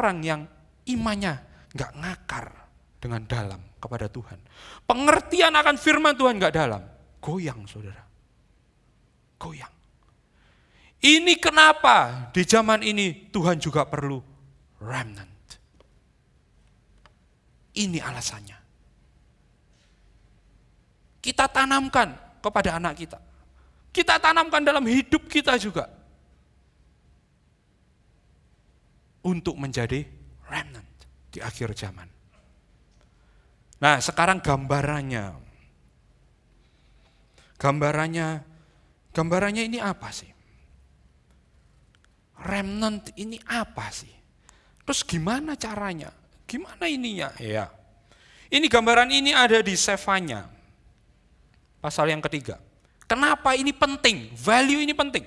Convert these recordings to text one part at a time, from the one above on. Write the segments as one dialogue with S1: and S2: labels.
S1: orang yang imannya nggak ngakar dengan dalam kepada Tuhan. Pengertian akan firman Tuhan nggak dalam. Goyang saudara. Goyang. Ini kenapa di zaman ini Tuhan juga perlu remnant. Ini alasannya. Kita tanamkan kepada anak kita. Kita tanamkan dalam hidup kita juga. Untuk menjadi remnant di akhir zaman. Nah, sekarang gambarannya. Gambarannya ini apa sih? Remnant ini apa sih? Terus gimana caranya? Gimana ininya? Ya. Ini gambaran ini ada di Sefanya. Pasal yang ketiga. Kenapa ini penting? Value ini penting.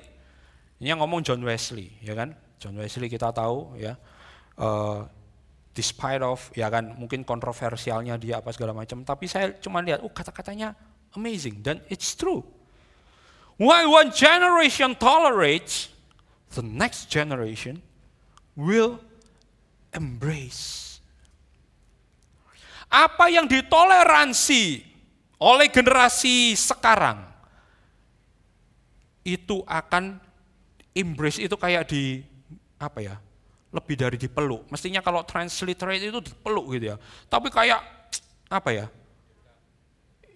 S1: Ini yang ngomong John Wesley, ya kan? John Wesley kita tahu ya. Despite of, ya kan, mungkin kontroversialnya dia apa segala macam, tapi saya cuma lihat, kata-katanya amazing dan it's true. While one generation tolerates, the next generation will embrace. Apa yang ditoleransi oleh generasi sekarang itu akan embrace, itu kayak di apa ya? Lebih dari dipeluk. Mestinya kalau transliterate itu dipeluk gitu ya. Tapi kayak apa ya?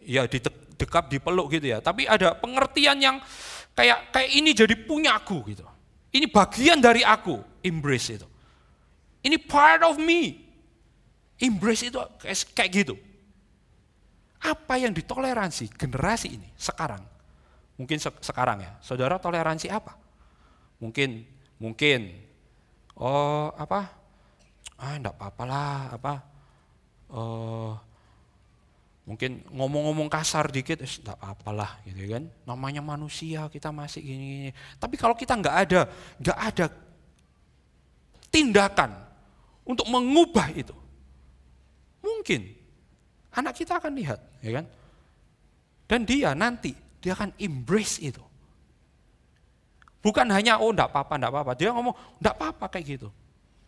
S1: Ya didekap, dipeluk gitu ya. Tapi ada pengertian yang kayak ini jadi punyaku gitu. Ini bagian dari aku, embrace itu. Ini part of me. Embrace itu kayak gitu. Apa yang ditoleransi generasi ini sekarang? Mungkin sekarang ya. Saudara toleransi apa? Mungkin enggak apa-apa lah, mungkin ngomong-ngomong kasar dikit, enggak apa-apa lah, gitu kan. Namanya manusia, kita masih gini-gini. Tapi kalau kita enggak ada tindakan untuk mengubah itu, mungkin anak kita akan lihat, ya kan. Dan dia akan embrace itu. Bukan hanya, enggak apa-apa. Dia ngomong, enggak apa-apa kayak gitu.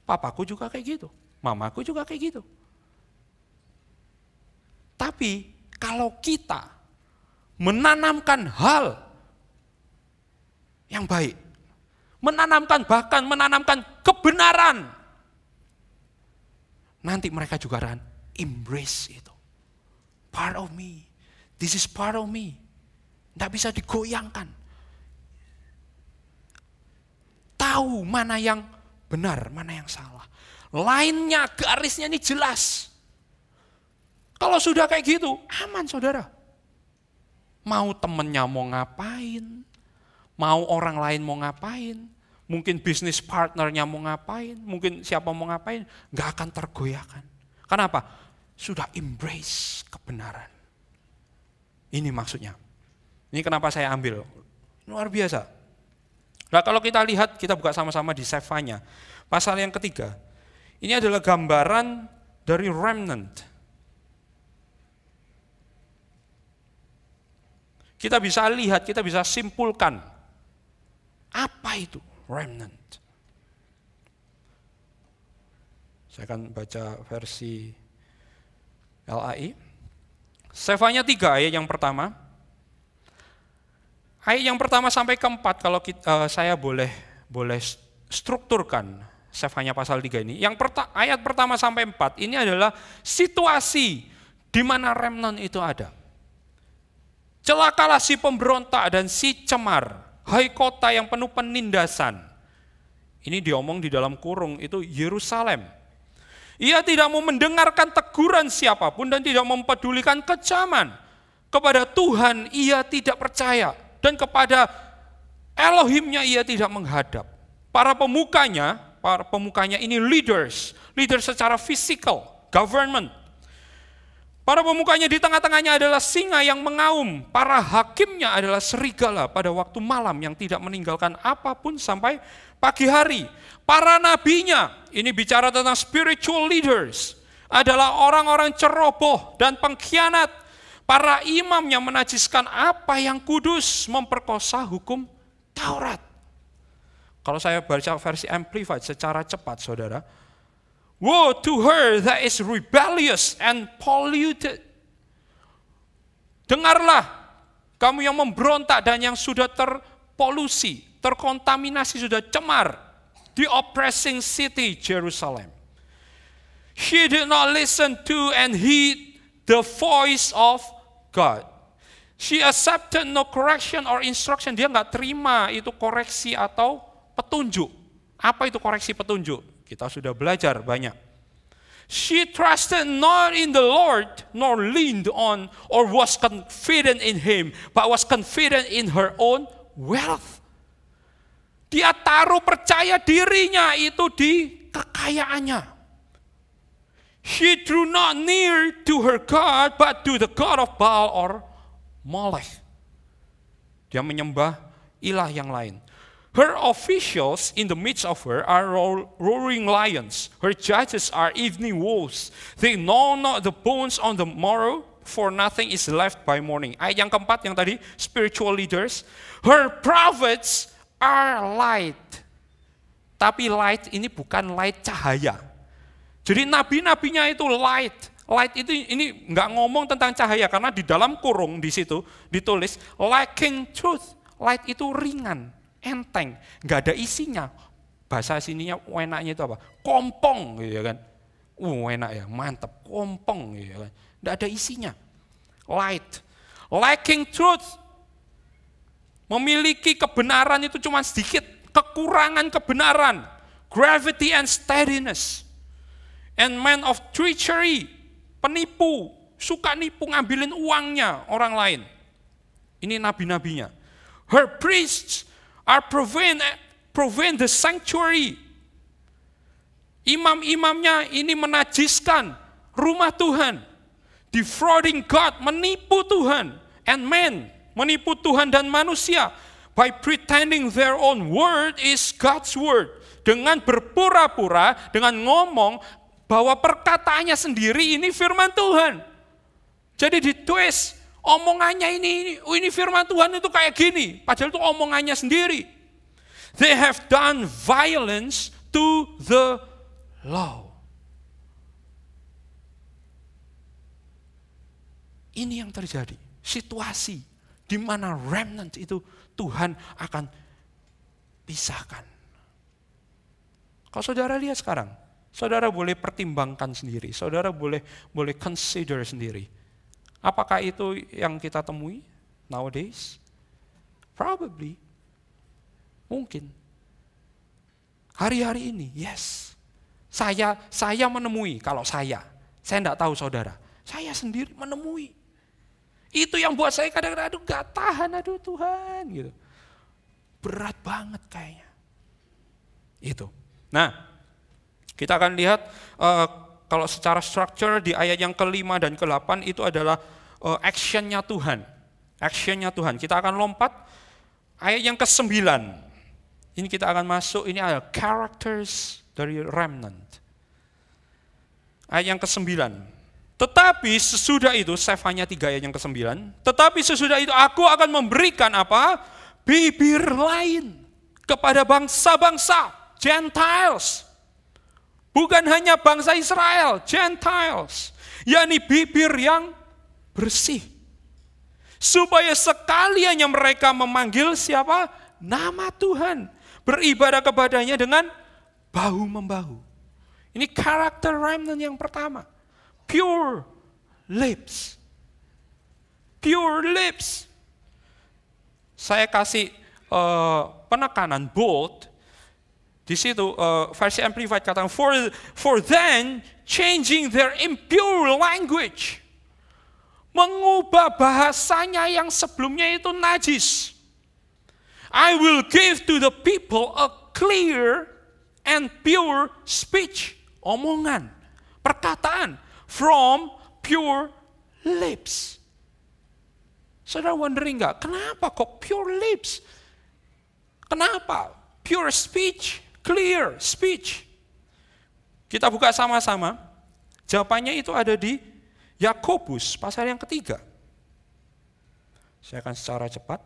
S1: Papaku juga kayak gitu. Mamaku juga kayak gitu. Tapi kalau kita menanamkan hal yang baik, bahkan menanamkan kebenaran, nanti mereka juga akan embrace itu. Part of me. This is part of me. Enggak bisa digoyangkan. Tahu mana yang benar, mana yang salah. Lainnya, garisnya ini jelas. Kalau sudah kayak gitu, aman saudara. Mau temennya mau ngapain, mau orang lain mau ngapain, mungkin bisnis partnernya mau ngapain, mungkin siapa mau ngapain, gak akan tergoyahkan. Kenapa? Sudah embrace kebenaran. Ini maksudnya. Ini kenapa saya ambil. Luar biasa. Nah kalau kita lihat, kita buka sama-sama di Sefanya, pasal yang ketiga. Ini adalah gambaran dari remnant. Kita bisa lihat, kita bisa simpulkan, apa itu remnant. Saya akan baca versi LAI. Sefanya 3 ayat yang pertama. Ayat yang pertama sampai keempat, kalau saya boleh strukturkan Sefanya pasal 3 ini. Ayat pertama sampai 4 ini adalah situasi di mana remnant itu ada. Celakalah si pemberontak dan si cemar, hai kota yang penuh penindasan. Ini diomong di dalam kurung, itu Yerusalem. Ia tidak mau mendengarkan teguran siapapun dan tidak mempedulikan kecaman. Kepada Tuhan ia tidak percaya. Dan kepada Elohimnya ia tidak menghadap. Para pemukanya ini leaders secara fisikal, government. Para pemukanya di tengah-tengahnya adalah singa yang mengaum. Para hakimnya adalah serigala pada waktu malam yang tidak meninggalkan apapun sampai pagi hari. Para nabinya, ini bicara tentang spiritual leaders, adalah orang-orang ceroboh dan pengkhianat. Para imamnya menajiskan apa yang kudus, memperkosa hukum Taurat. Kalau saya baca versi Amplified secara cepat, saudara, Woe to her that is rebellious and polluted. Dengarlah, kamu yang memberontak dan yang sudah terpolusi, terkontaminasi, sudah cemar. The oppressing city, Jerusalem. She did not listen to and heed the voice of God. She accepted no correction or instruction. Dia nggak terima itu koreksi atau petunjuk. Apa itu koreksi petunjuk? Kita sudah belajar banyak. She trusted not in the Lord, nor leaned on or was confident in Him, but was confident in her own wealth. Dia taruh percaya dirinya itu di kekayaannya. She drew not near to her God, but to the God of Baal or Molech. Dia menyembah ilah yang lain. Her officials in the midst of her are roaring lions. Her judges are evening wolves. They know not the bones on the morrow, for nothing is left by morning. Ayat yang keempat yang tadi, spiritual leaders. Her prophets are light. Tapi light ini bukan light cahaya. Jadi nabi-nabinya itu light. Light itu ini nggak ngomong tentang cahaya, karena di dalam kurung di situ ditulis lacking truth. Light itu ringan, enteng, nggak ada isinya. Bahasa sininya enaknya itu apa? Kompong, gitu kan? Enak ya, mantap, kompong, gitu kan? Nggak ada isinya. Light, lacking truth, memiliki kebenaran itu cuma sedikit, kekurangan kebenaran, gravity and steadiness, and man of treachery, penipu, suka nipu, ngambilin uangnya orang lain. Ini nabi-nabinya. Her priests are profane the sanctuary. Imam-imamnya ini menajiskan rumah Tuhan. Defrauding God, menipu Tuhan. And men, menipu Tuhan dan manusia. By pretending their own word is God's word. Dengan berpura-pura, dengan ngomong bahwa perkataannya sendiri ini firman Tuhan. Jadi ditwist. Omongannya ini firman Tuhan itu kayak gini. Padahal itu omongannya sendiri. They have done violence to the law. Ini yang terjadi. Situasi di mana remnant itu Tuhan akan pisahkan. Kalau saudara lihat sekarang, saudara boleh pertimbangkan sendiri. Saudara boleh consider sendiri. Apakah itu yang kita temui nowadays? Probably. Mungkin. Hari-hari ini, yes. Saya menemui, kalau saya enggak tahu saudara. Saya sendiri menemui. Itu yang buat saya kadang-kadang, aduh gak tahan, aduh Tuhan. Gitu. Berat banget kayaknya. Itu. Nah, kita akan lihat kalau secara structure di ayat yang ke-5 dan ke-8 itu adalah action-nya Tuhan. Action-nya Tuhan. Kita akan lompat ayat yang ke-9. Ini kita akan masuk, ini ada characters dari remnant. Ayat yang ke-9. Tetapi sesudah itu, save hanya 3 ayat yang ke-9. Tetapi sesudah itu aku akan memberikan apa? Bibir lain kepada bangsa-bangsa, Gentiles. Bukan hanya bangsa Israel, Gentiles. Yakni bibir yang bersih. Supaya sekaliannya mereka memanggil siapa? Nama Tuhan. Beribadah kepadanya dengan bahu-membahu. Ini karakter remnant yang pertama. Pure lips. Pure lips. Saya kasih penekanan bold. Di situ versi Amplified katakan, for then changing their impure language. Mengubah bahasanya yang sebelumnya itu najis. I will give to the people a clear and pure speech. Omongan, perkataan from pure lips. Saudara wondering nggak, kenapa kok pure lips? Kenapa? Pure speech, clear speech. Kita buka sama-sama. Jawabannya itu ada di Yakobus pasal yang ketiga. Saya akan secara cepat.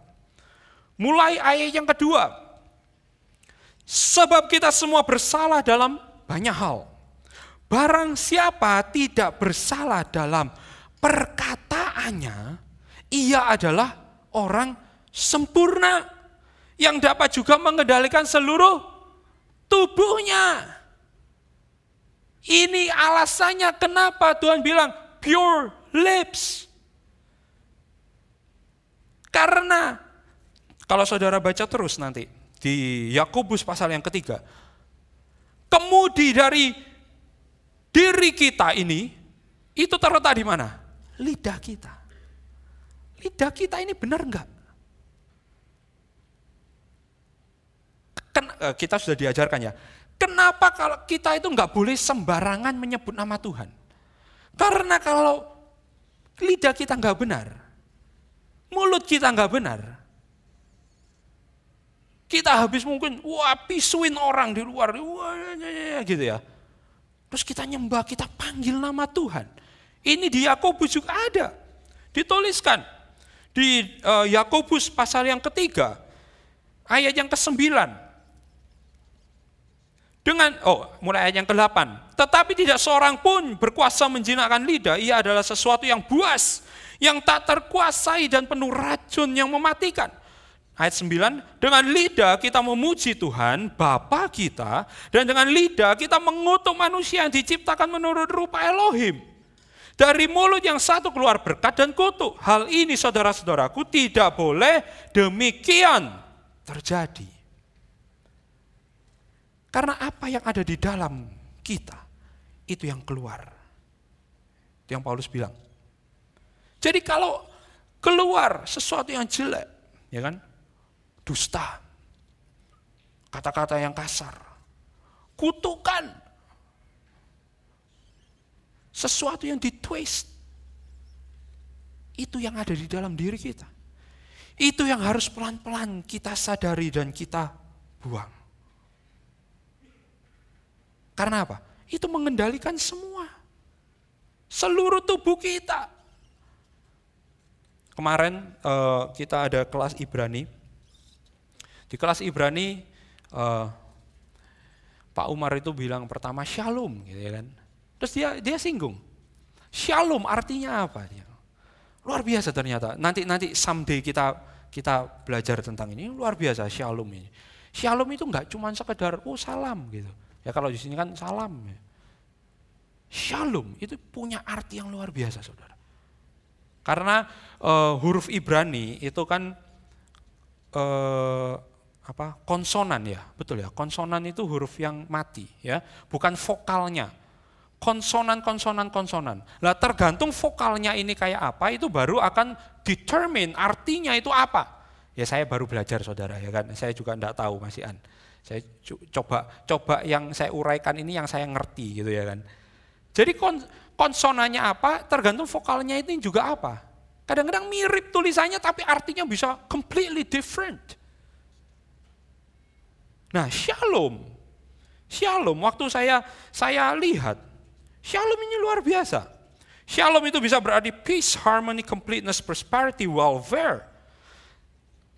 S1: Mulai ayat yang kedua. Sebab kita semua bersalah dalam banyak hal. barang siapa tidak bersalah dalam perkataannya, ia adalah orang sempurna yang dapat juga mengendalikan seluruh tubuhnya. Ini alasannya kenapa Tuhan bilang pure lips. Karena kalau saudara baca terus nanti di Yakobus pasal yang ketiga, kemudi dari diri kita ini itu terletak di mana? Lidah kita. Lidah kita ini benar enggak? Kita sudah diajarkan ya. Kenapa kalau kita itu enggak boleh sembarangan menyebut nama Tuhan? Karena kalau lidah kita enggak benar, mulut kita enggak benar, kita habis mungkin pisuin orang di luar, gitu ya. Terus kita nyembah, kita panggil nama Tuhan. Ini di Yakobus juga ada, dituliskan di Yakobus pasal yang ketiga, ayat yang ke-9. Mulai ayat yang ke-8. Tetapi tidak seorang pun berkuasa menjinakkan lidah, ia adalah sesuatu yang buas, yang tak terkuasai dan penuh racun yang mematikan. Ayat 9, dengan lidah kita memuji Tuhan, Bapa kita, dan dengan lidah kita mengutuk manusia yang diciptakan menurut rupa Elohim. Dari mulut yang satu keluar berkat dan kutuk. Hal ini saudara-saudaraku tidak boleh demikian terjadi. Karena apa yang ada di dalam kita, itu yang keluar. Itu yang Paulus bilang. Jadi kalau keluar sesuatu yang jelek, ya kan? Dusta, kata-kata yang kasar, kutukan, sesuatu yang ditwist, itu yang ada di dalam diri kita. Itu yang harus pelan-pelan kita sadari dan kita buang. Karena apa? Itu mengendalikan semua, seluruh tubuh kita. Kemarin kita ada kelas Ibrani. Di kelas Ibrani, Pak Umar itu bilang pertama shalom, gitu ya kan. Terus dia singgung, shalom artinya apa? Luar biasa ternyata. Nanti someday kita belajar tentang ini, luar biasa shalom ini. Shalom itu enggak cuma sekedar salam gitu. Ya kalau di sini kan salam. Ya. Shalom itu punya arti yang luar biasa, saudara. Karena huruf Ibrani itu kan konsonan ya, betul ya. Konsonan itu huruf yang mati ya, bukan vokalnya. Konsonan. Lah tergantung vokalnya ini kayak apa, itu baru akan determine artinya itu apa. Ya saya baru belajar saudara ya kan, saya juga enggak tahu masihan. Saya coba yang saya uraikan ini yang saya ngerti gitu ya kan. Jadi konsonannya apa, tergantung vokalnya itu juga apa. Kadang-kadang mirip tulisannya tapi artinya bisa completely different. Nah, shalom waktu saya lihat, shalom ini luar biasa. Shalom itu bisa berarti peace, harmony, completeness, prosperity, welfare.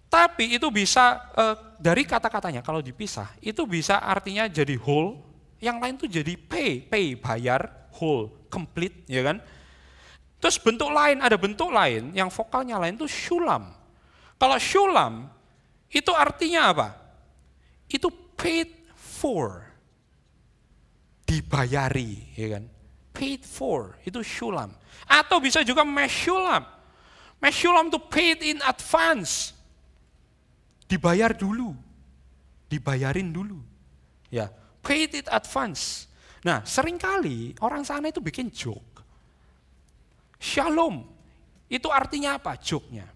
S1: Tapi itu bisa dari kata-katanya kalau dipisah, itu bisa artinya jadi whole, yang lain itu jadi pay, bayar, whole, complete, ya kan? Terus ada bentuk lain yang vokalnya lain itu shulam. Kalau shulam itu artinya apa? Itu paid for, dibayari, ya kan? Paid for, itu shulam. Atau bisa juga meshulam. Meshulam itu paid in advance, dibayar dulu, dibayarin dulu. Ya, paid in advance. Nah, seringkali orang sana itu bikin joke. Shalom, itu artinya apa joke-nya?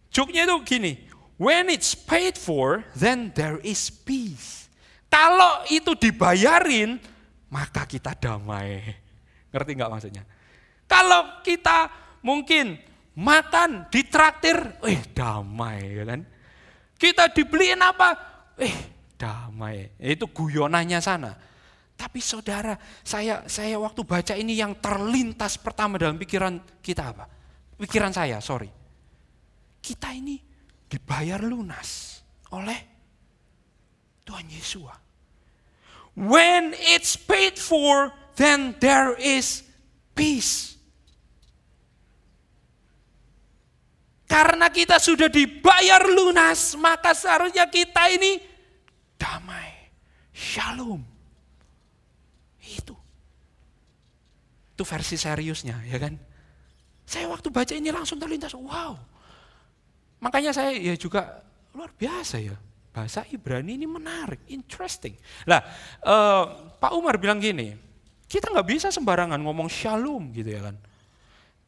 S1: Joke-nya itu gini, when it's paid for, then there is peace. Kalau itu dibayarin, maka kita damai. Ngerti nggak maksudnya? Kalau kita mungkin makan, ditraktir, damai kan? Kita dibeliin apa? Damai. Itu guyonannya sana. Tapi saudara, saya waktu baca ini yang terlintas pertama dalam pikiran kita apa? Pikiran saya, sorry. Kita ini dibayar lunas oleh Tuhan Yesus. When it's paid for, then there is peace. Karena kita sudah dibayar lunas, maka seharusnya kita ini damai, shalom. Itu versi seriusnya, ya kan? Saya waktu baca ini langsung terlintas, wow. Makanya saya ya juga luar biasa ya. Bahasa Ibrani ini menarik, interesting. Lah, Pak Umar bilang gini, kita nggak bisa sembarangan ngomong shalom gitu ya kan.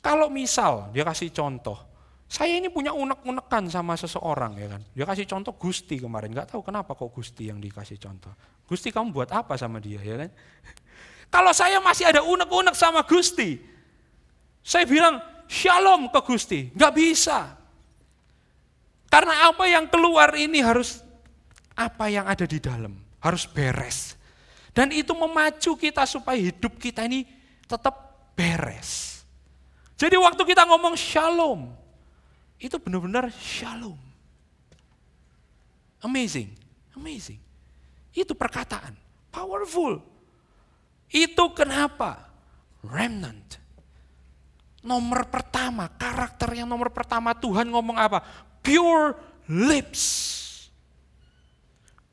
S1: Kalau misal dia kasih contoh, saya ini punya unek-unekan sama seseorang ya kan. Dia kasih contoh Gusti kemarin, nggak tahu kenapa kok Gusti yang dikasih contoh. Gusti kamu buat apa sama dia ya kan? Kalau saya masih ada unek-unek sama Gusti, saya bilang shalom ke Gusti, nggak bisa. Karena apa yang keluar ini harus apa yang ada di dalam, harus beres. Dan itu memacu kita supaya hidup kita ini tetap beres. Jadi waktu kita ngomong shalom, itu benar-benar shalom. Amazing, amazing. Itu perkataan, powerful. Itu kenapa? Remnant. Nomor pertama, karakter yang nomor pertama Tuhan ngomong apa? Pure lips.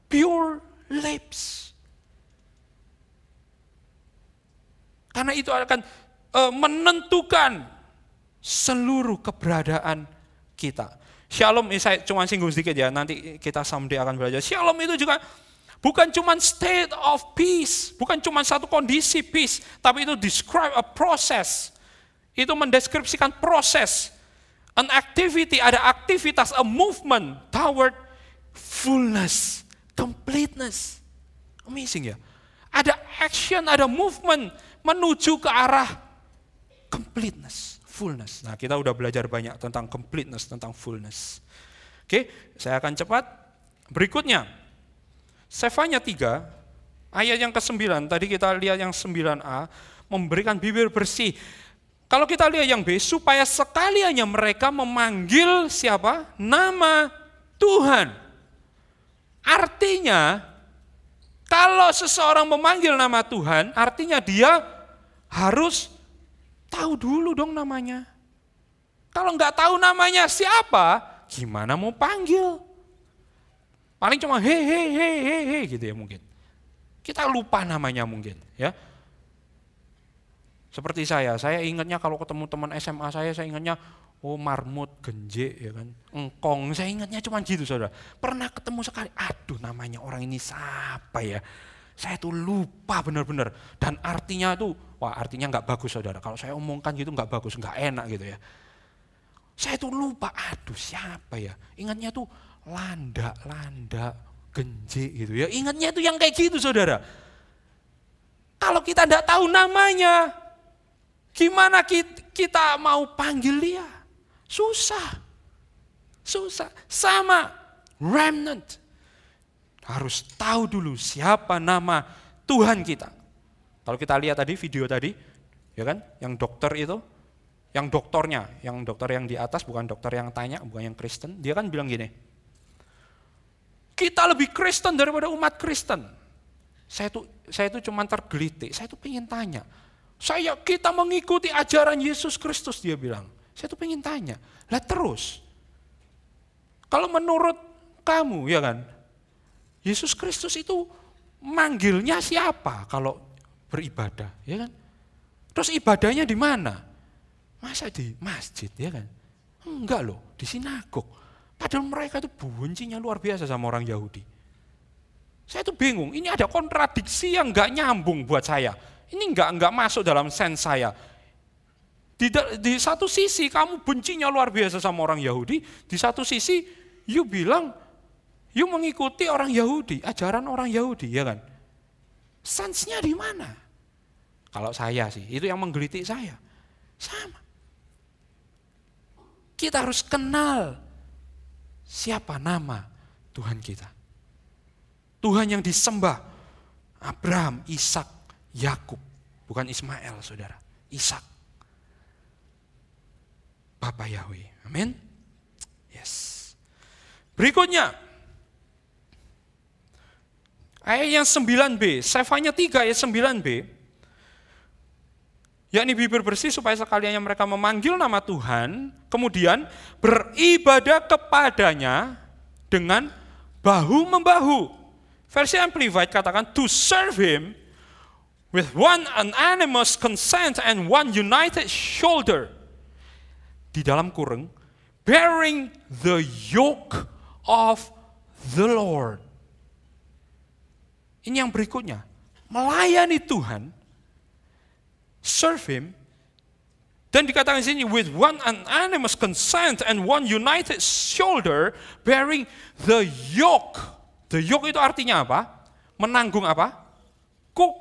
S1: Pure lips. Karena itu akan menentukan seluruh keberadaan kita. Shalom, saya cuma singgung sedikit ya, nanti kita someday akan belajar. Shalom itu juga bukan cuma state of peace, bukan cuma satu kondisi peace, tapi itu describe a process. Itu mendeskripsikan proses. An activity, ada aktivitas, a movement toward fullness, completeness. Amazing ya. Ada action, ada movement menuju ke arah completeness. Fullness. Nah, kita udah belajar banyak tentang completeness, tentang fullness. Oke, saya akan cepat. Berikutnya, Sefanya 3, ayat yang ke-9, tadi kita lihat yang 9a, memberikan bibir bersih. Kalau kita lihat yang B, supaya sekaliannya mereka memanggil siapa? Nama Tuhan. Artinya, kalau seseorang memanggil nama Tuhan, artinya dia harus tahu dulu dong namanya. Kalau nggak tahu namanya siapa, gimana mau panggil? Paling cuma he gitu ya mungkin. Kita lupa namanya mungkin ya. Seperti saya ingatnya kalau ketemu teman SMA saya ingatnya marmut, genje ya kan, engkong, saya ingatnya cuma gitu saudara. Pernah ketemu sekali, aduh namanya orang ini siapa ya? Saya tuh lupa benar-benar. Dan artinya tuh, artinya nggak bagus saudara. Kalau saya omongkan gitu nggak bagus, nggak enak gitu ya. Saya tuh lupa, aduh siapa ya? Ingatnya tuh landa, genje gitu ya. Ingatnya tuh yang kayak gitu saudara. Kalau kita nggak tahu namanya, gimana kita mau panggil dia? Susah. Sama remnant. Harus tahu dulu siapa nama Tuhan kita. Kalau kita lihat tadi video tadi, ya kan, yang dokter itu, yang dokter yang di atas, bukan dokter yang tanya, bukan yang Kristen, dia kan bilang gini, kita lebih Kristen daripada umat Kristen. Saya tuh cuma tergelitik, saya tuh pengen tanya, kita mengikuti ajaran Yesus Kristus, dia bilang. Saya tuh pengen tanya, lah terus, kalau menurut kamu, ya kan, Yesus Kristus itu manggilnya siapa kalau beribadah, ya kan? Terus ibadahnya di mana? Masa di masjid, ya kan? Enggak loh, di sinagog. Padahal mereka itu bencinya luar biasa sama orang Yahudi. Saya tuh bingung, ini ada kontradiksi yang enggak nyambung buat saya. Ini enggak masuk dalam sense saya. Di satu sisi kamu bencinya luar biasa sama orang Yahudi, di satu sisi you bilang you mengikuti orang Yahudi, ajaran orang Yahudi, ya kan? Sense-nya di mana? Kalau saya sih, itu yang menggelitik saya. Sama. Kita harus kenal siapa nama Tuhan kita. Tuhan yang disembah Abraham, Ishak, Yakub, bukan Ismail, saudara. Ishak. Bapa Yahweh. Amin. Yes. Berikutnya, Ayat yang 9b, Sefanya 3 ayat 9b, yakni bibir bersih supaya sekaliannya mereka memanggil nama Tuhan, kemudian beribadah kepadanya dengan bahu-membahu. Versi Amplified katakan, to serve him with one unanimous consent and one united shoulder. Di dalam kurung, bearing the yoke of the Lord. Ini yang berikutnya, melayani Tuhan, serve him, dan dikatakan di sini with one unanimous consent and one united shoulder, bearing the yoke. The yoke itu artinya apa? Menanggung apa? Kuk,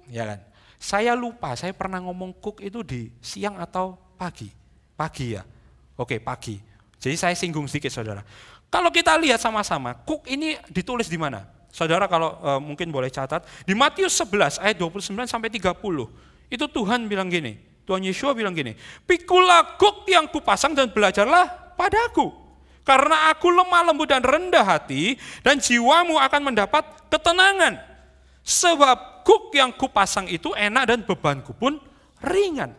S1: ya kan? Saya lupa, saya pernah ngomong kuk itu di siang atau pagi? Pagi ya? Oke, pagi. Jadi saya singgung sedikit, saudara. Kalau kita lihat sama-sama, kuk ini ditulis di mana? Saudara kalau mungkin boleh catat, di Matius 11 ayat 29 sampai 30. Itu Tuhan bilang gini, Tuhan Yeshua bilang gini, "Pikulah kuk yang kupasang dan belajarlah padaku. Karena aku lemah lembut dan rendah hati, dan jiwamu akan mendapat ketenangan. Sebab kuk yang kupasang itu enak dan bebanku pun ringan."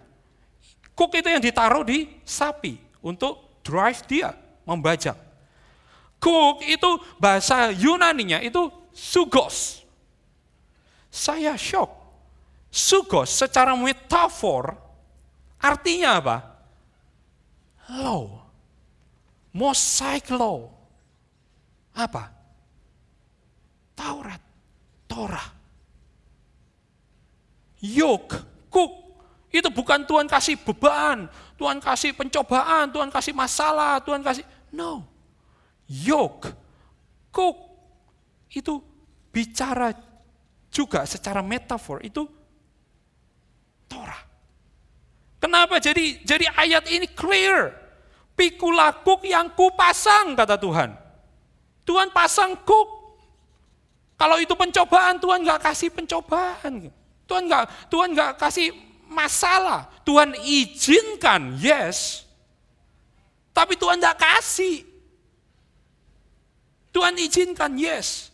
S1: Kuk itu yang ditaruh di sapi untuk drive dia, membajak. Kuk itu bahasa Yunaninya itu sugos. Saya shock. Sugos secara metafor artinya apa? Law. Mosaic law. Apa? Taurat. Torah. Yoke. Kuk. Itu bukan Tuhan kasih beban. Tuhan kasih pencobaan. Tuhan kasih masalah. Tuhan kasih. No. Yoke. Kuk. Itu bicara juga secara metafor. Itu Torah. Kenapa jadi ayat ini clear? Pikulah kuk yang kupasang, kata Tuhan. Tuhan pasang kuk. Kalau itu pencobaan, Tuhan nggak kasih pencobaan. Tuhan nggak kasih masalah. Tuhan izinkan, yes. Tapi Tuhan nggak kasih. Tuhan izinkan, yes.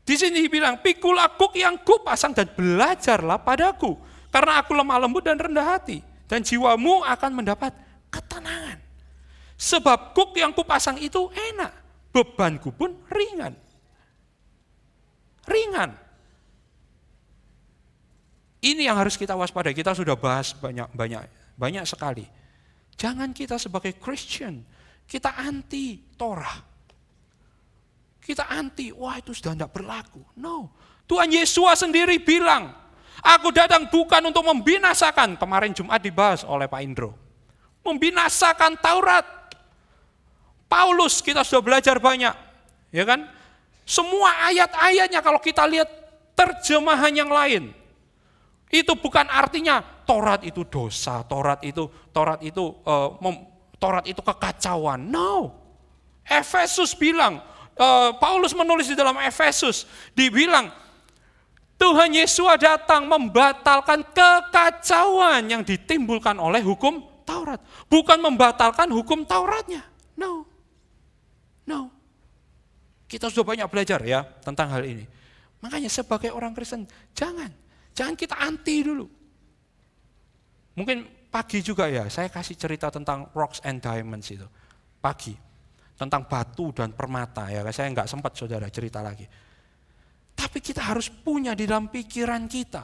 S1: Di sini dibilang, pikulah kuk yang kupasang dan belajarlah padaku. Karena aku lemah lembut dan rendah hati. Dan jiwamu akan mendapat ketenangan. Sebab kuk yang kupasang itu enak. Bebanku pun ringan. Ringan. Ini yang harus kita waspadai. Kita sudah bahas banyak sekali. Jangan kita sebagai Christian, kita anti Torah. Kita anti, wah itu sudah tidak berlaku. No. Tuhan Yesus sendiri bilang, aku datang bukan untuk membinasakan. Kemarin Jumat dibahas oleh Pak Indro. Membinasakan Taurat. Paulus kita sudah belajar banyak. Ya kan? Semua ayat-ayatnya kalau kita lihat terjemahan yang lain. Itu bukan artinya Taurat itu dosa, Taurat itu kekacauan. No. Efesus bilang, Paulus menulis di dalam Efesus, dibilang Tuhan Yesus datang membatalkan kekacauan yang ditimbulkan oleh hukum Taurat. Bukan membatalkan hukum Tauratnya. No. Kita sudah banyak belajar ya tentang hal ini. Makanya sebagai orang Kristen, jangan kita anti dulu. Mungkin pagi juga ya, saya kasih cerita tentang rocks and diamonds itu. Pagi. Tentang batu dan permata, ya saya nggak sempat saudara cerita lagi. Tapi kita harus punya di dalam pikiran kita.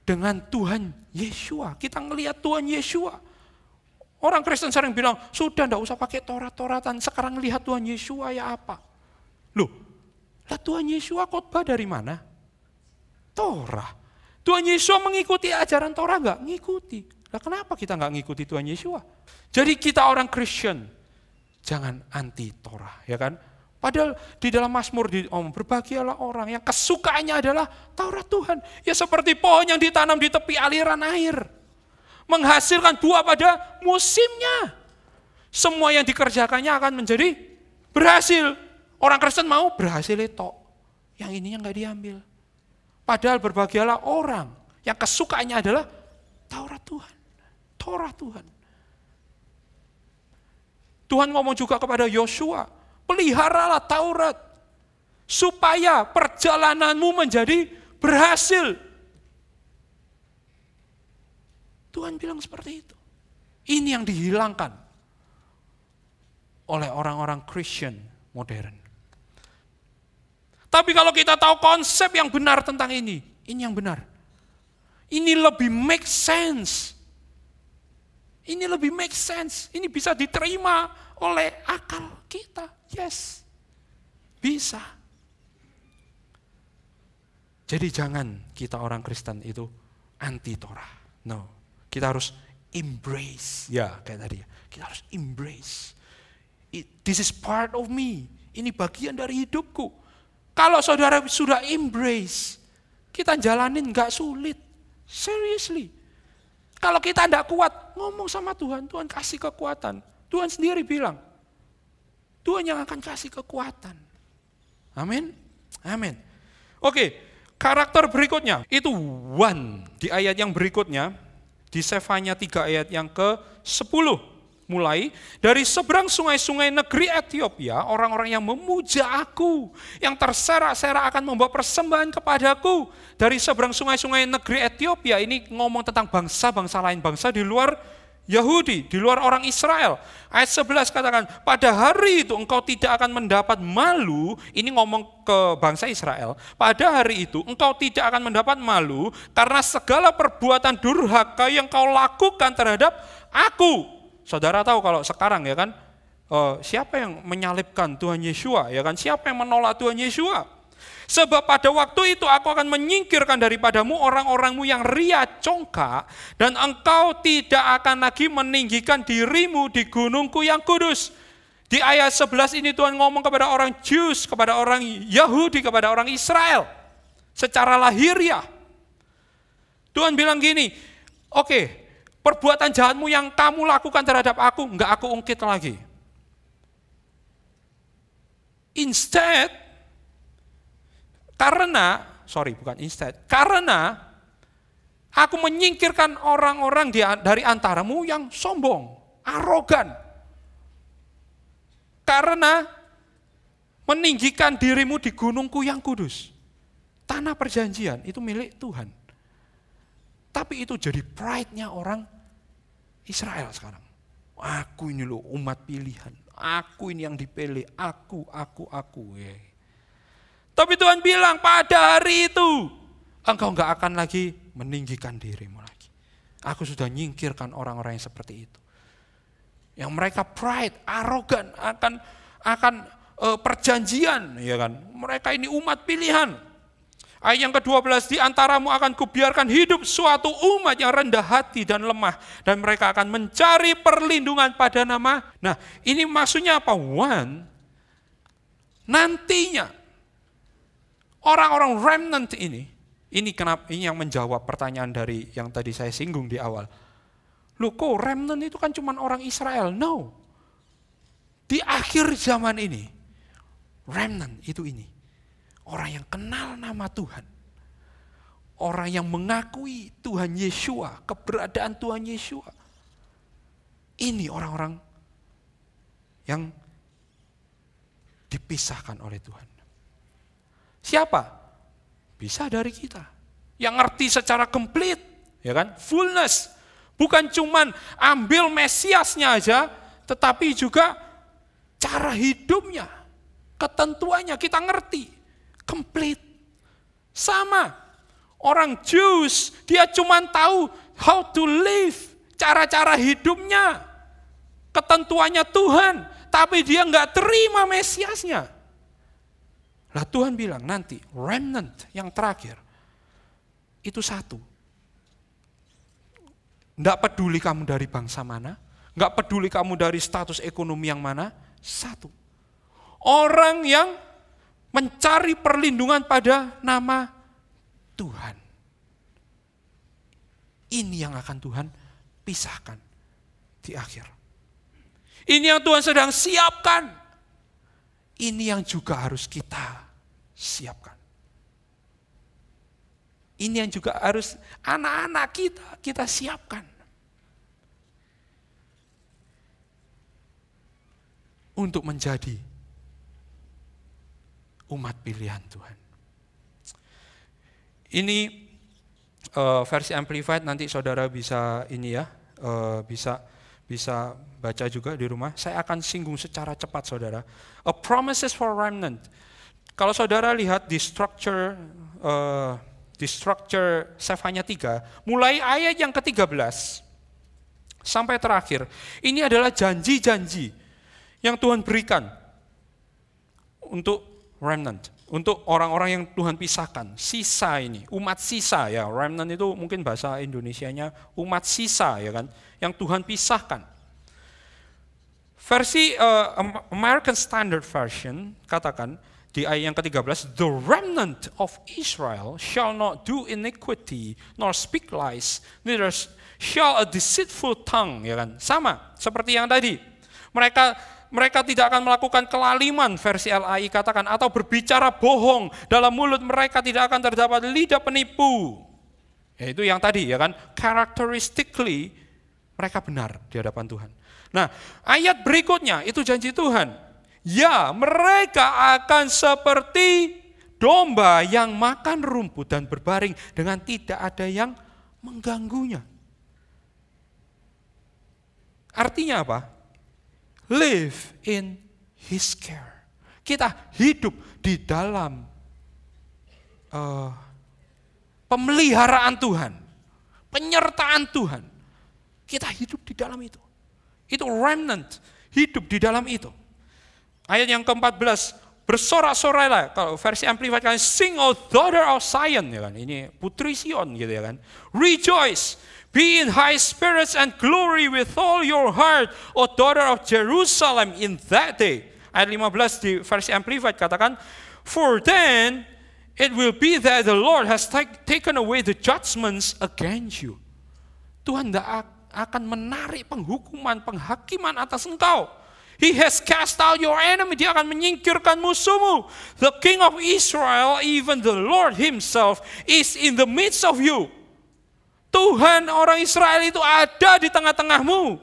S1: Dengan Tuhan Yeshua, kita ngelihat Tuhan Yeshua. Orang Kristen sering bilang, sudah nggak usah pakai Torah-Toratan, sekarang lihat Tuhan Yeshua ya apa. Loh, lah Tuhan Yeshua khotbah dari mana? Torah. Tuhan Yeshua mengikuti ajaran Torah nggak? Ngikuti. Lah kenapa kita nggak ngikuti Tuhan Yeshua? Jadi kita orang Kristen, jangan anti Torah, ya kan? Padahal di dalam Mazmur berbahagialah orang yang kesukaannya adalah Taurat Tuhan. Ya seperti pohon yang ditanam di tepi aliran air. Menghasilkan buah pada musimnya. Semua yang dikerjakannya akan menjadi berhasil. Orang Kristen mau berhasil itu. Yang ininya nggak diambil. Padahal berbahagialah orang yang kesukaannya adalah Taurat Tuhan. Torah Tuhan. Tuhan ngomong juga kepada Yosua, peliharalah Taurat, supaya perjalananmu menjadi berhasil. Tuhan bilang seperti itu. Ini yang dihilangkan oleh orang-orang Christian modern. Tapi kalau kita tahu konsep yang benar tentang ini yang benar. Ini lebih make sense. Ini lebih make sense. Ini bisa diterima oleh akal kita. Yes. Bisa. Jadi jangan kita orang Kristen itu anti Torah. No. Kita harus embrace. Ya, kayak tadi. Kita harus embrace. This is part of me. Ini bagian dari hidupku. Kalau saudara sudah embrace, kita jalanin gak sulit. Seriously. Kalau kita tidak kuat, ngomong sama Tuhan, Tuhan kasih kekuatan. Tuhan sendiri bilang, Tuhan yang akan kasih kekuatan. Amin. Amin. Oke, karakter berikutnya, itu one. Di ayat yang berikutnya, di Sefanya 3 ayat yang ke-10. Mulai dari seberang sungai-sungai negeri Ethiopia, orang-orang yang memuja aku, yang terserak-serak akan membawa persembahan kepadaku. Dari seberang sungai-sungai negeri Ethiopia, ini ngomong tentang bangsa-bangsa lain, bangsa di luar Yahudi, di luar orang Israel. Ayat 11 katakan, pada hari itu engkau tidak akan mendapat malu, ini ngomong ke bangsa Israel, pada hari itu engkau tidak akan mendapat malu, karena segala perbuatan durhaka yang kau lakukan terhadap aku. Saudara tahu kalau sekarang ya kan, siapa yang menyalibkan Tuhan Yesua, ya kan? Siapa yang menolak Tuhan Yesua? Sebab pada waktu itu aku akan menyingkirkan daripadamu orang-orangmu yang ria congkak, dan engkau tidak akan lagi meninggikan dirimu di gunungku yang kudus. Di ayat 11 ini Tuhan ngomong kepada orang Jews, kepada orang Yahudi, kepada orang Israel. Secara lahiriah. Tuhan bilang gini, oke, perbuatan jahatmu yang kamu lakukan terhadap aku, enggak aku ungkit lagi. Instead, karena aku menyingkirkan orang-orang dari antaramu yang sombong, arogan. Karena meninggikan dirimu di gunungku yang kudus. Tanah perjanjian itu milik Tuhan. Tapi itu jadi pride-nya orang Israel sekarang. Aku ini loh umat pilihan. Aku ini yang dipilih. Aku. Ya. Tapi Tuhan bilang pada hari itu engkau enggak akan lagi meninggikan dirimu lagi. Aku sudah nyingkirkan orang-orang yang seperti itu. Yang mereka pride, arogan akan perjanjian, ya kan? Mereka ini umat pilihan. Ayat yang ke-12, di antaramu akan kubiarkan hidup suatu umat yang rendah hati dan lemah. Dan mereka akan mencari perlindungan pada nama. Nah, ini maksudnya apa? One, nantinya orang-orang remnant ini kenapa? Ini yang menjawab pertanyaan dari yang tadi saya singgung di awal. Loh kok remnant itu kan cuma orang Israel? No. Di akhir zaman ini, remnant itu ini. Orang yang kenal nama Tuhan. Orang yang mengakui Tuhan Yesua, keberadaan Tuhan Yesua. Ini orang-orang yang dipisahkan oleh Tuhan. Siapa? Bisa dari kita. Yang ngerti secara komplit, ya kan? Fullness. Bukan cuman ambil Mesiasnya aja, tetapi juga cara hidupnya, ketentuannya kita ngerti. Komplit. Sama. Orang Jews, dia cuma tahu how to live. Cara-cara hidupnya. Ketentuannya Tuhan. Tapi dia nggak terima Mesiasnya. Lah Tuhan bilang nanti remnant yang terakhir. Itu satu. Nggak peduli kamu dari bangsa mana. Nggak peduli kamu dari status ekonomi yang mana. Satu. Orang yang mencari perlindungan pada nama Tuhan. Ini yang akan Tuhan pisahkan di akhir. Ini yang Tuhan sedang siapkan. Ini yang juga harus kita siapkan. Ini yang juga harus anak-anak kita siapkan. untuk menjadi umat pilihan Tuhan. Ini versi Amplified, nanti saudara bisa bisa baca juga di rumah. Saya akan singgung secara cepat saudara. A promises for remnant. Kalau saudara lihat di structure Sefanya 3, mulai ayat yang ke-13 sampai terakhir, ini adalah janji-janji yang Tuhan berikan untuk remnant. Untuk orang-orang yang Tuhan pisahkan, sisa ini, umat sisa ya, remnant itu mungkin bahasa Indonesianya umat sisa ya kan, yang Tuhan pisahkan. Versi American Standard Version katakan di ayat yang ke-13, the remnant of Israel shall not do iniquity nor speak lies, neither shall a deceitful tongue, ya kan, sama seperti yang tadi. Mereka tidak akan melakukan kelaliman, versi LAI katakan, atau berbicara bohong. Dalam mulut mereka tidak akan terdapat lidah penipu. Ya, itu yang tadi ya kan, characteristically mereka benar di hadapan Tuhan. Nah, ayat berikutnya itu janji Tuhan. Ya, mereka akan seperti domba yang makan rumput dan berbaring dengan tidak ada yang mengganggunya. Artinya apa? Live in His care. Kita hidup di dalam pemeliharaan Tuhan, penyertaan Tuhan. Kita hidup di dalam itu. Itu remnant, hidup di dalam itu. Ayat yang ke-14, bersorak-sorailah, kalau versi Amplified kan, sing O daughter of Zion, ya kan? Ini putri Sion gitu ya kan. Rejoice, be in high spirits and glory with all your heart, O daughter of Jerusalem, in that day. Ayat 15 di versi Amplified katakan, for then it will be that the Lord has taken away the judgments against you. Tuhan tidak akan menarik penghukuman, penghakiman atas engkau. He has cast out your enemy. Dia akan menyingkirkan musuhmu. The King of Israel, even the Lord Himself, is in the midst of you. Tuhan orang Israel itu ada di tengah-tengahmu.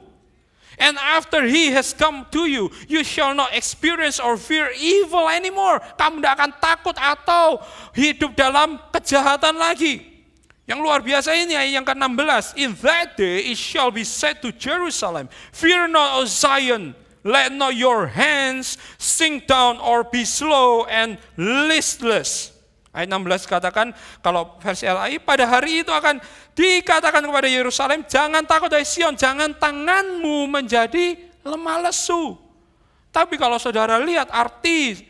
S1: And after He has come to you, you shall not experience or fear evil anymore. Kamu tidak akan takut atau hidup dalam kejahatan lagi. Yang luar biasa ini ayat yang ke-16. In that day it shall be said to Jerusalem, fear not, O Zion, let not your hands sink down or be slow and listless. Ayat 16 katakan, kalau versi LAI, pada hari itu akan dikatakan kepada Yerusalem, jangan takut dari Sion, jangan tanganmu menjadi lemah lesu. Tapi kalau saudara lihat arti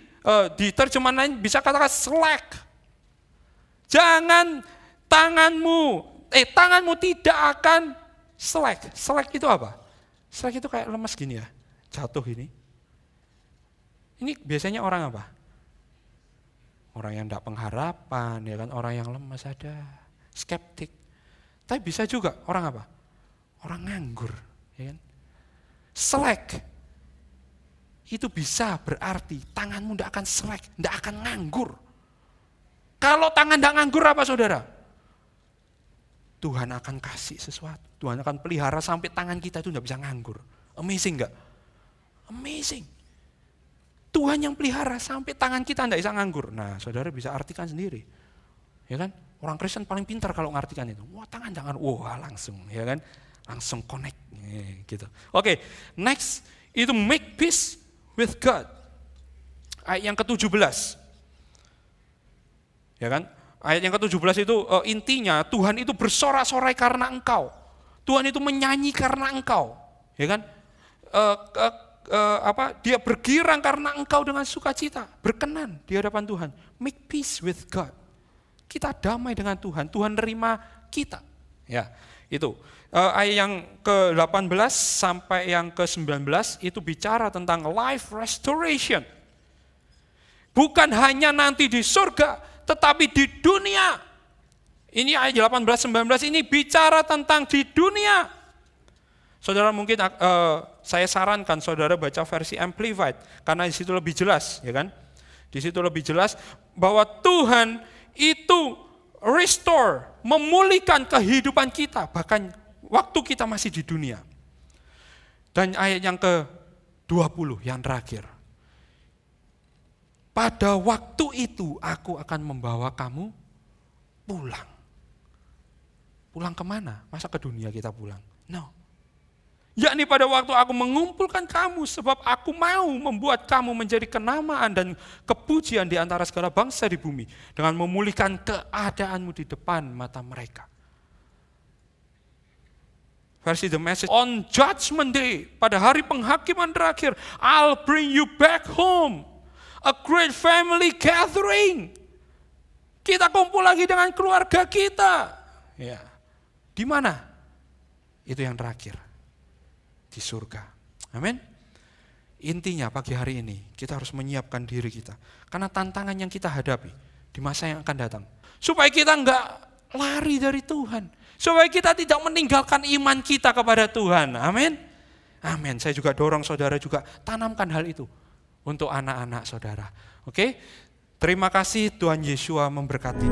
S1: di terjemahan lain bisa katakan slack. Jangan tanganmu tidak akan slack. Slack itu apa? Slack itu kayak lemas gini ya, jatuh ini. Ini biasanya orang apa? Orang yang tidak pengharapan, ya kan? Orang yang lemas ada, skeptik. Tapi bisa juga orang apa? Orang nganggur, ya kan? Slack itu bisa berarti tanganmu tidak akan slack, tidak akan nganggur. Kalau tangan tidak nganggur apa saudara? Tuhan akan kasih sesuatu. Tuhan akan pelihara sampai tangan kita itu tidak bisa nganggur. Amazing enggak? Amazing. Tuhan yang pelihara sampai tangan kita tidak bisa nganggur. Nah, saudara bisa artikan sendiri. Ya kan? Orang Kristen paling pintar kalau ngartikan itu. Wah, tangan jangan. Wah, langsung, ya kan? Langsung connect gitu. Oke, next itu make peace with God. Ayat yang ke-17. Ya kan? Ayat yang ke-17 itu intinya Tuhan itu bersorak-sorai karena engkau. Tuhan itu menyanyi karena engkau. Ya kan? Dia bergirang karena engkau dengan sukacita, berkenan di hadapan Tuhan. Make peace with God. Kita damai dengan Tuhan. Tuhan nerima kita. Ya, itu. Ayat yang ke-18 sampai yang ke-19 itu bicara tentang life restoration. Bukan hanya nanti di surga, tetapi di dunia. Ini ayat 18-19 ini bicara tentang di dunia. Saudara mungkin saya sarankan saudara baca versi Amplified karena di situ lebih jelas, ya kan? Di situ lebih jelas bahwa Tuhan itu restore, memulihkan kehidupan kita bahkan waktu kita masih di dunia. Dan ayat yang ke-20 20 yang terakhir. Pada waktu itu aku akan membawa kamu pulang. Pulang kemana? Masa ke dunia kita pulang? No. Yakni pada waktu aku mengumpulkan kamu, sebab aku mau membuat kamu menjadi kenamaan dan kepujian di antara segala bangsa di bumi, dengan memulihkan keadaanmu di depan mata mereka. Versi The Message, on Judgment Day, pada hari penghakiman terakhir, I'll bring you back home. A great family gathering. Kita kumpul lagi dengan keluarga kita. Ya. Di mana? Itu yang terakhir. Di surga. Amin. Intinya pagi hari ini kita harus menyiapkan diri kita. Karena tantangan yang kita hadapi di masa yang akan datang. Supaya kita enggak lari dari Tuhan. Supaya kita tidak meninggalkan iman kita kepada Tuhan. Amin. Amin. Saya juga dorong saudara juga tanamkan hal itu untuk anak-anak saudara. Oke? Terima kasih, Tuhan Yesus memberkati.